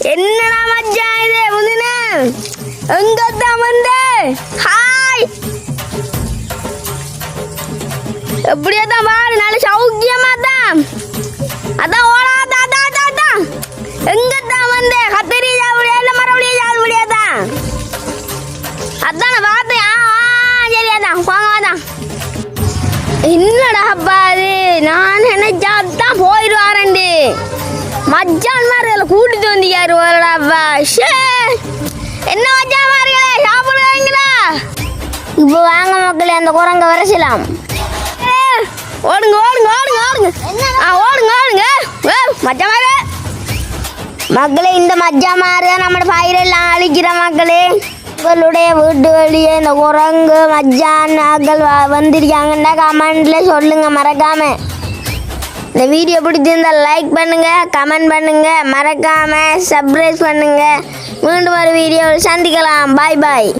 என்னடா மச்சான் இது முந்தின எங்கத்தான் வந்து ஹாய் எப்படியா தான் பாரு நல்ல சௌக்கியமா தான் அதான் ஓடாதான் அதான் எங்கத்தான் வந்து கத்திரி சாப்பிடியா இல்லை மறுபடியும் சாப்பிடியா தான் அதான் பார்த்தேன் சரியாதான் வாங்க என்னடா அப்பா அது நான் நினைச்சா தான் போயிடுவாரண்டு மச்சான் மாதிரி கூட்டிட்டு வந்தியாரு வரடாப்பா ஷே என்ன மச்சான் மாதிரிகளே சாப்பிடுவாங்களா இப்போ வாங்க மக்களே அந்த குரங்க வரைசலாம் ஓடுங்க ஓடுங்க ஓடுங்க ஓடுங்க ஓடுங்க ஓடுங்க மச்சான் மாதிரி மக்களே இந்த மச்சான் மாதிரி தான் நம்ம பயிரெல்லாம் அழிக்கிற மக்களே உங்களுடைய வீட்டு வழியே இந்த குரங்கு மச்சான் ஆக்கள் வந்திருக்காங்கன்னா கமெண்ட்ல சொல்லுங்க மறக்காம இந்த வீடியோ பிடிச்சிருந்தால் லைக் பண்ணுங்க கமெண்ட் பண்ணுங்க மறக்காம சப்ஸ்கிரைப் பண்ணுங்க மீண்டும் ஒரு வீடியோவில் சந்திக்கலாம் பாய் பாய்